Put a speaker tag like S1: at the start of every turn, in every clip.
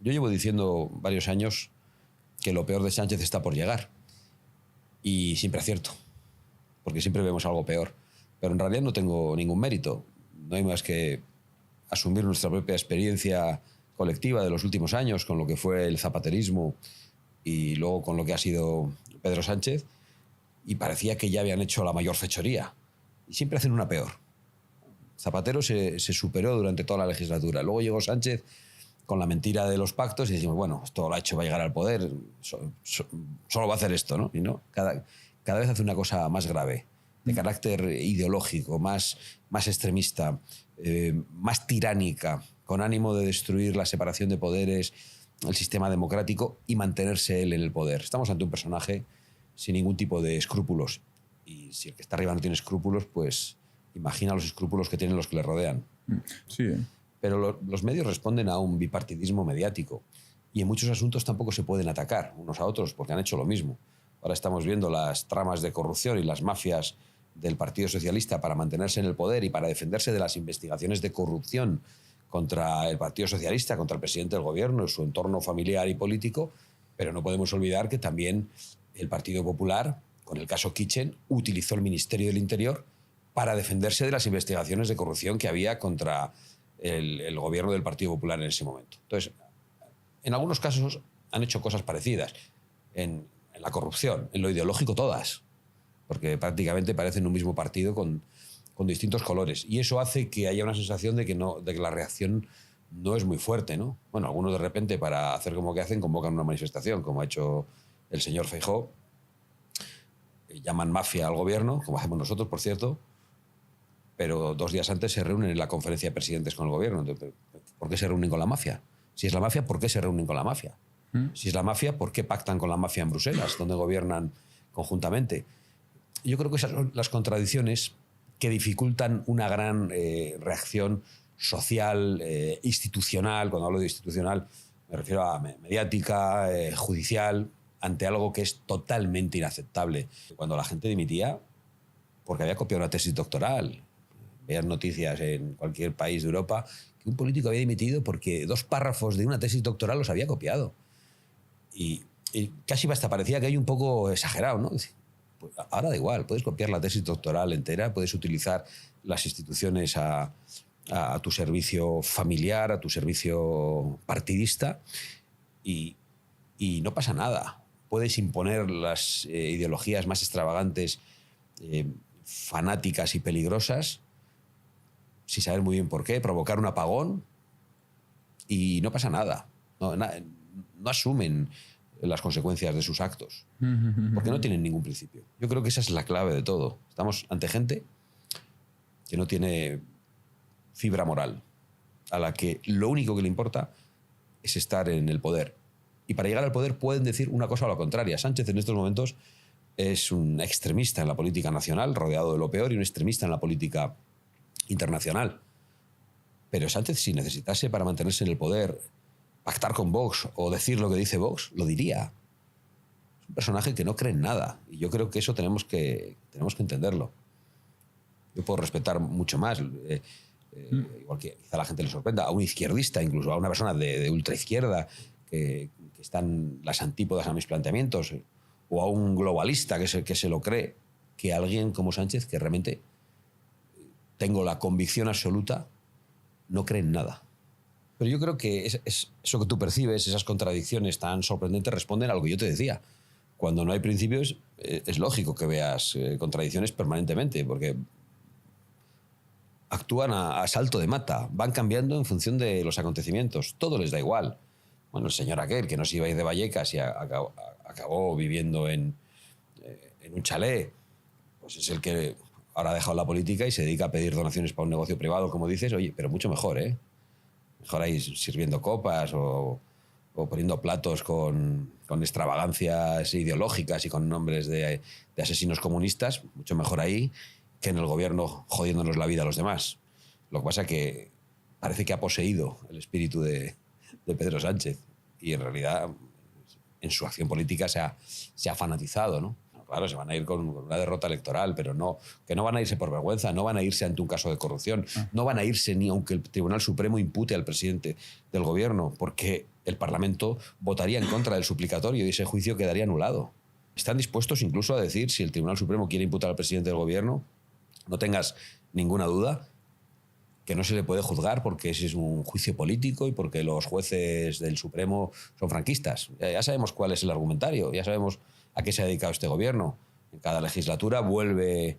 S1: Yo llevo diciendo varios años que lo peor de Sánchez está por llegar. Y siempre acierto, porque siempre vemos algo peor. Pero en realidad no tengo ningún mérito. No hay más que asumir nuestra propia experiencia colectiva de los últimos años con lo que fue el zapaterismo y luego con lo que ha sido Pedro Sánchez, y parecía que ya habían hecho la mayor fechoría. Y siempre hacen una peor. Zapatero se superó durante toda la legislatura. Luego llegó Sánchez con la mentira de los pactos y decimos, bueno, esto lo ha hecho para llegar al poder, solo va a hacer esto, ¿no? Y no, cada vez hace una cosa más grave, de carácter ideológico, más extremista, más tiránica, con ánimo de destruir la separación de poderes, el sistema democrático y mantenerse él en el poder. Estamos ante un personaje sin ningún tipo de escrúpulos. Y si el que está arriba no tiene escrúpulos, pues imagina los escrúpulos que tienen los que le rodean.
S2: Sí.
S1: Pero los medios responden a un bipartidismo mediático y en muchos asuntos tampoco se pueden atacar unos a otros porque han hecho lo mismo. Ahora estamos viendo las tramas de corrupción y las mafias del Partido Socialista para mantenerse en el poder y para defenderse de las investigaciones de corrupción contra el Partido Socialista, contra el presidente del gobierno, su entorno familiar y político, pero no podemos olvidar que también el Partido Popular, con el caso Kitchen, utilizó el Ministerio del Interior para defenderse de las investigaciones de corrupción que había contra el gobierno del Partido Popular en ese momento. Entonces, en algunos casos han hecho cosas parecidas. En la corrupción, en lo ideológico todas, porque prácticamente parecen un mismo partido con distintos colores. Y eso hace que haya una sensación de que la reacción no es muy fuerte, ¿no? Bueno, algunos de repente, para hacer como que hacen, convocan una manifestación, como ha hecho el señor Feijóo. Llaman mafia al gobierno, como hacemos nosotros, por cierto, pero 2 días antes se reúnen en la conferencia de presidentes con el gobierno. Entonces, ¿por qué se reúnen con la mafia? Si es la mafia, ¿por qué se reúnen con la mafia? Si es la mafia, ¿por qué pactan con la mafia en Bruselas, donde gobiernan conjuntamente? Yo creo que esas son las contradicciones que dificultan una gran reacción social, institucional. Cuando hablo de institucional me refiero a mediática, judicial, ante algo que es totalmente inaceptable. Cuando la gente dimitía porque había copiado una tesis doctoral, vean noticias en cualquier país de Europa que un político había dimitido porque 2 párrafos de una tesis doctoral los había copiado. Y casi hasta parecía que hay un poco exagerado, ¿no? Pues ahora da igual, puedes copiar la tesis doctoral entera, puedes utilizar las instituciones a tu servicio familiar, a tu servicio partidista y no pasa nada. Puedes imponer las ideologías más extravagantes, fanáticas y peligrosas, sin saber muy bien por qué, provocar un apagón y no pasa nada. No asumen las consecuencias de sus actos, porque no tienen ningún principio. Yo creo que esa es la clave de todo. Estamos ante gente que no tiene fibra moral, a la que lo único que le importa es estar en el poder. Y para llegar al poder pueden decir una cosa o la contraria. Sánchez en estos momentos es un extremista en la política nacional, rodeado de lo peor, y un extremista en la política internacional. Pero Sánchez, si necesitase para mantenerse en el poder pactar con Vox o decir lo que dice Vox, lo diría. Es un personaje que no cree en nada. Y yo creo que eso tenemos que entenderlo. Yo puedo respetar mucho más, igual que quizá a la gente le sorprenda, a un izquierdista, incluso a una persona de ultraizquierda que están las antípodas a mis planteamientos, o a un globalista que se lo cree, que alguien como Sánchez, que realmente tengo la convicción absoluta, no cree en nada. Pero yo creo que eso que tú percibes, esas contradicciones tan sorprendentes, responden a lo que yo te decía. Cuando no hay principios, es lógico que veas contradicciones permanentemente, porque actúan a salto de mata, van cambiando en función de los acontecimientos, todo les da igual. Bueno, el señor aquel que no se iba a ir de Vallecas y acabó viviendo en un chalet, pues es el que ahora ha dejado la política y se dedica a pedir donaciones para un negocio privado, como dices. Oye, pero mucho mejor, ¿eh? Mejor ahí sirviendo copas o poniendo platos con extravagancias ideológicas y con nombres de asesinos comunistas, mucho mejor ahí que en el gobierno jodiéndonos la vida a los demás. Lo que pasa es que parece que ha poseído el espíritu de Pedro Sánchez y en realidad en su acción política se ha fanatizado, ¿no? claro, se van a ir con una derrota electoral, pero no, que no van a irse por vergüenza, no van a irse ante un caso de corrupción, no van a irse ni aunque el Tribunal Supremo impute al presidente del gobierno, porque el Parlamento votaría en contra del suplicatorio y ese juicio quedaría anulado. Están dispuestos incluso a decir, si el Tribunal Supremo quiere imputar al presidente del gobierno, no tengas ninguna duda que no se le puede juzgar porque ese es un juicio político y porque los jueces del Supremo son franquistas. Ya sabemos cuál es el argumentario, ya sabemos a qué se ha dedicado este gobierno. En cada legislatura vuelve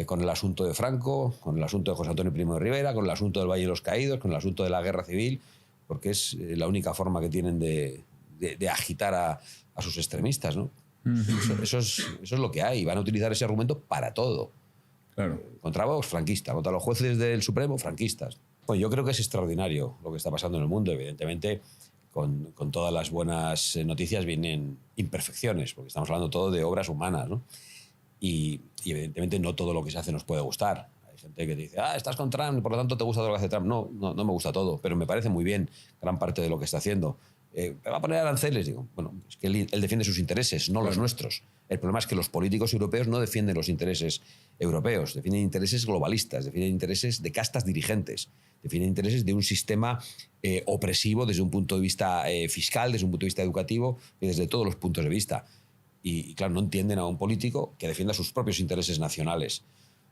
S1: con el asunto de Franco, con el asunto de José Antonio Primo de Rivera, con el asunto del Valle de los Caídos, con el asunto de la Guerra Civil, porque es la única forma que tienen de agitar a sus extremistas, ¿no? Eso es lo que hay. Van a utilizar ese argumento para todo.
S2: Claro.
S1: Contra Vox, franquista. Contra los jueces del Supremo, franquistas. Pues yo creo que es extraordinario lo que está pasando en el mundo. Evidentemente, con todas las buenas noticias vienen imperfecciones, porque estamos hablando todo de obras humanas, ¿no? Y evidentemente no todo lo que se hace nos puede gustar. Hay gente que dice, estás con Trump, por lo tanto te gusta todo lo que hace Trump. No me gusta todo, pero me parece muy bien gran parte de lo que está haciendo. ¿Va a poner aranceles? Digo, bueno, es que él defiende sus intereses, no los nuestros. El problema es que los políticos europeos no defienden los intereses europeos, defienden intereses globalistas, defienden intereses de castas dirigentes, defienden intereses de un sistema opresivo desde un punto de vista fiscal, desde un punto de vista educativo y desde todos los puntos de vista. Y claro, no entienden a un político que defienda sus propios intereses nacionales.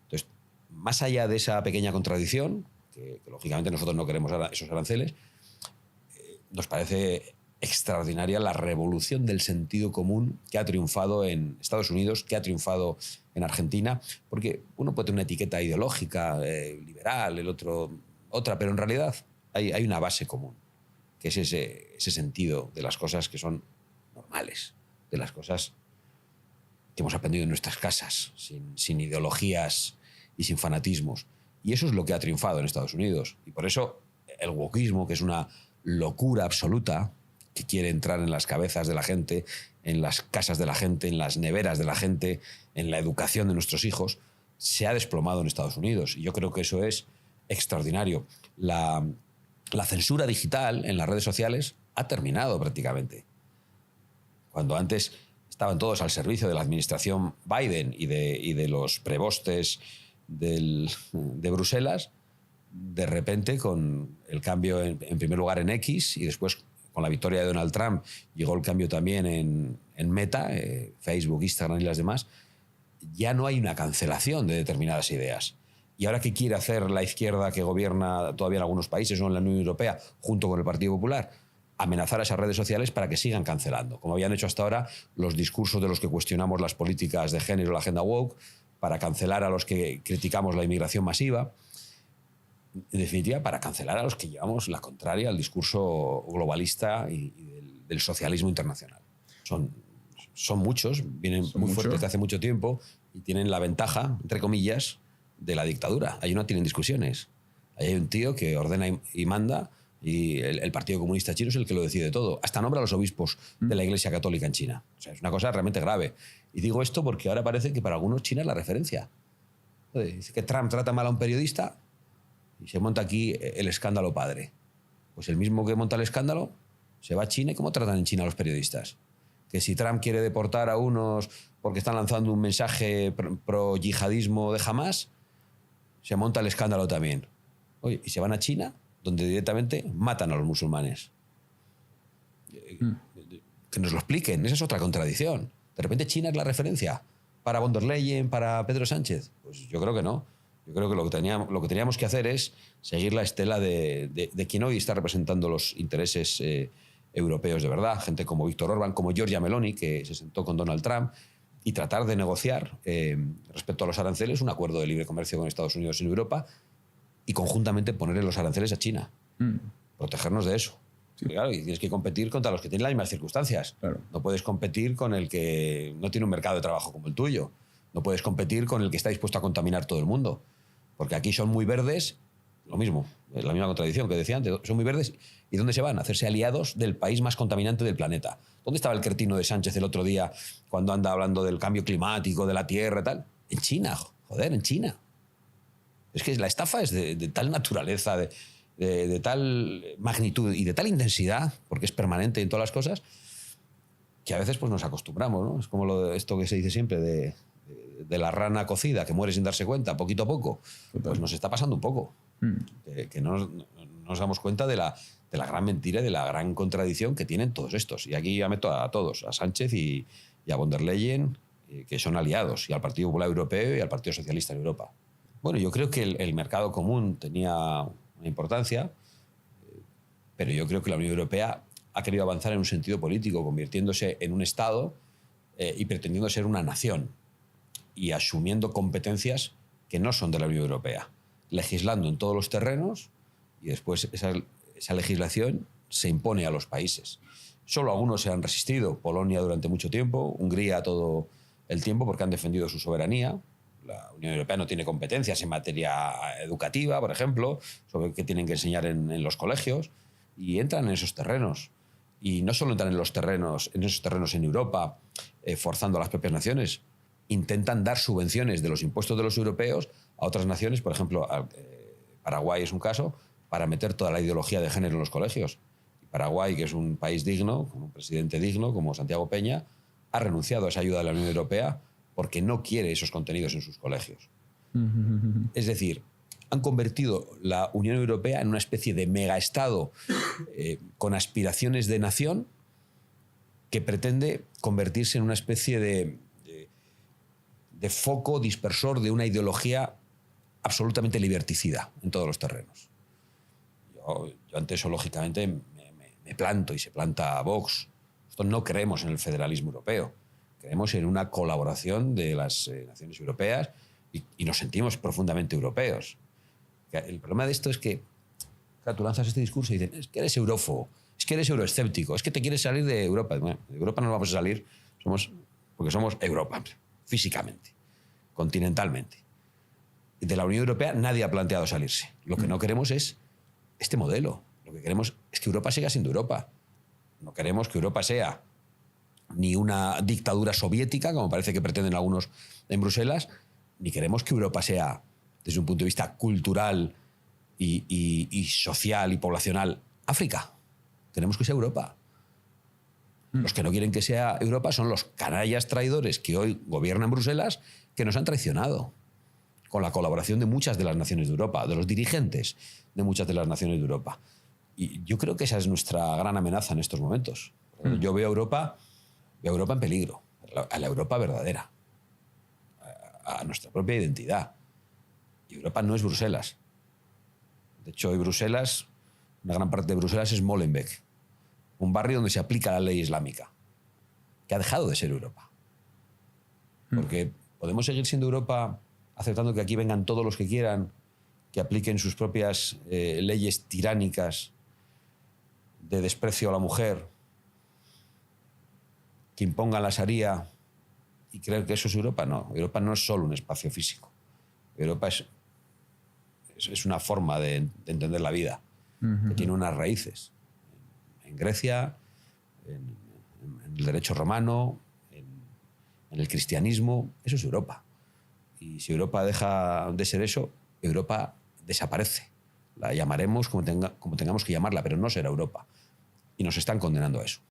S1: Entonces, más allá de esa pequeña contradicción, que lógicamente nosotros no queremos esos aranceles, nos parece extraordinaria la revolución del sentido común que ha triunfado en Estados Unidos, que ha triunfado en Argentina, porque uno puede tener una etiqueta ideológica, liberal, el otro otra, pero en realidad hay una base común, que es ese sentido de las cosas que son normales, de las cosas que hemos aprendido en nuestras casas, sin ideologías y sin fanatismos. Y eso es lo que ha triunfado en Estados Unidos. Y por eso el wokismo, que es una locura absoluta, que quiere entrar en las cabezas de la gente, en las casas de la gente, en las neveras de la gente, en la educación de nuestros hijos, se ha desplomado en Estados Unidos. Y yo creo que eso es extraordinario. La censura digital en las redes sociales ha terminado prácticamente. Cuando antes estaban todos al servicio de la administración Biden y de los prebostes de Bruselas, de repente, con el cambio en primer lugar en X y después con la victoria de Donald Trump, llegó el cambio también en Meta, Facebook, Instagram y las demás, ya no hay una cancelación de determinadas ideas. Y ahora, ¿qué quiere hacer la izquierda que gobierna todavía en algunos países o en la Unión Europea junto con el Partido Popular? Amenazar a esas redes sociales para que sigan cancelando, como habían hecho hasta ahora los discursos de los que cuestionamos las políticas de género, la agenda woke, para cancelar a los que criticamos la inmigración masiva. En definitiva, para cancelar a los que llevamos la contraria al discurso globalista y del socialismo internacional. Son muchos, vienen muy fuertes desde hace mucho tiempo y tienen la ventaja, entre comillas, de la dictadura. Ahí no tienen discusiones. Ahí hay un tío que ordena y manda y el Partido Comunista Chino es el que lo decide todo. Hasta nombra a los obispos de la Iglesia Católica en China. O sea, es una cosa realmente grave. Y digo esto porque ahora parece que para algunos China es la referencia. Dice que Trump trata mal a un periodista y se monta aquí el escándalo padre. Pues el mismo que monta el escándalo se va a China. ¿Y cómo tratan en China a los periodistas? Que si Trump quiere deportar a unos porque están lanzando un mensaje pro-yihadismo de Hamas, se monta el escándalo también. Oye, y se van a China, donde directamente matan a los musulmanes. Que nos lo expliquen, esa es otra contradicción. De repente China es la referencia para von der Leyen, para Pedro Sánchez. Pues yo creo que no. Yo creo que lo que teníamos que hacer es seguir la estela de quien hoy está representando los intereses europeos de verdad, gente como Víctor Orbán, como Giorgia Meloni, que se sentó con Donald Trump, y tratar de negociar respecto a los aranceles un acuerdo de libre comercio con Estados Unidos y Europa y conjuntamente ponerle los aranceles a China. Protegernos de eso. Sí. Claro, y tienes que competir contra los que tienen las mismas circunstancias. Claro. No puedes competir con el que no tiene un mercado de trabajo como el tuyo. No puedes competir con el que está dispuesto a contaminar todo el mundo. Porque aquí son muy verdes, lo mismo, la misma contradicción que decía antes, son muy verdes. ¿Y dónde se van? A hacerse aliados del país más contaminante del planeta. ¿Dónde estaba el cretino de Sánchez el otro día cuando anda hablando del cambio climático, de la Tierra y tal? En China, joder, en China. Es que la estafa es de tal naturaleza, de tal magnitud y de tal intensidad, porque es permanente en todas las cosas, que a veces pues, nos acostumbramos, ¿no? Es como esto que se dice siempre de la rana cocida, que muere sin darse cuenta, poquito a poco. Pues nos está pasando un poco. Que no nos damos cuenta de la gran mentira y de la gran contradicción que tienen todos estos. Y aquí ya meto a todos, a Sánchez y a von der Leyen, que son aliados, y al Partido Popular Europeo y al Partido Socialista en Europa. Bueno, yo creo que el mercado común tenía una importancia, pero yo creo que la Unión Europea ha querido avanzar en un sentido político, convirtiéndose en un Estado y pretendiendo ser una nación y asumiendo competencias que no son de la Unión Europea, legislando en todos los terrenos y después esa legislación se impone a los países. Solo algunos se han resistido, Polonia durante mucho tiempo, Hungría todo el tiempo porque han defendido su soberanía. La Unión Europea no tiene competencias en materia educativa, por ejemplo, sobre qué tienen que enseñar en los colegios, y entran en esos terrenos. Y no solo entran en esos terrenos en Europa, forzando a las propias naciones, intentan dar subvenciones de los impuestos de los europeos a otras naciones, por ejemplo, Paraguay es un caso, para meter toda la ideología de género en los colegios. Y Paraguay, que es un país digno, con un presidente digno como Santiago Peña, ha renunciado a esa ayuda de la Unión Europea porque no quiere esos contenidos en sus colegios. Es decir, han convertido la Unión Europea en una especie de megaestado con aspiraciones de nación que pretende convertirse en una especie de foco dispersor de una ideología absolutamente liberticida en todos los terrenos. Yo ante eso, lógicamente, me planto y se planta Vox. Nosotros no creemos en el federalismo europeo. Creemos en una colaboración de las naciones europeas y nos sentimos profundamente europeos. El problema de esto es que claro, tú lanzas este discurso y dicen es que eres eurófobo, es que eres euroescéptico, es que te quieres salir de Europa. Bueno, de Europa no nos vamos a salir porque somos Europa, físicamente, continentalmente. De la Unión Europea nadie ha planteado salirse. Lo que no queremos es este modelo. Lo que queremos es que Europa siga siendo Europa. No queremos que Europa sea ni una dictadura soviética, como parece que pretenden algunos en Bruselas, ni queremos que Europa sea, desde un punto de vista cultural y social y poblacional, África. Queremos que sea Europa. Los que no quieren que sea Europa son los canallas traidores que hoy gobiernan Bruselas, que nos han traicionado con la colaboración de muchas de las naciones de Europa, de los dirigentes de muchas de las naciones de Europa. Y yo creo que esa es nuestra gran amenaza en estos momentos. Yo veo a Europa en peligro, a la Europa verdadera, a nuestra propia identidad. Y Europa no es Bruselas. De hecho, hoy Bruselas, una gran parte de Bruselas es Molenbeek, un barrio donde se aplica la ley islámica, que ha dejado de ser Europa. Porque podemos seguir siendo Europa aceptando que aquí vengan todos los que quieran, que apliquen sus propias leyes tiránicas de desprecio a la mujer, que impongan la Sharia y creer que eso es Europa. No, Europa no es solo un espacio físico. Europa es una forma de entender la vida, que tiene unas raíces. En Grecia, en el derecho romano, en el cristianismo. Eso es Europa. Y si Europa deja de ser eso, Europa desaparece. La llamaremos como tengamos que llamarla, pero no será Europa. Y nos están condenando a eso.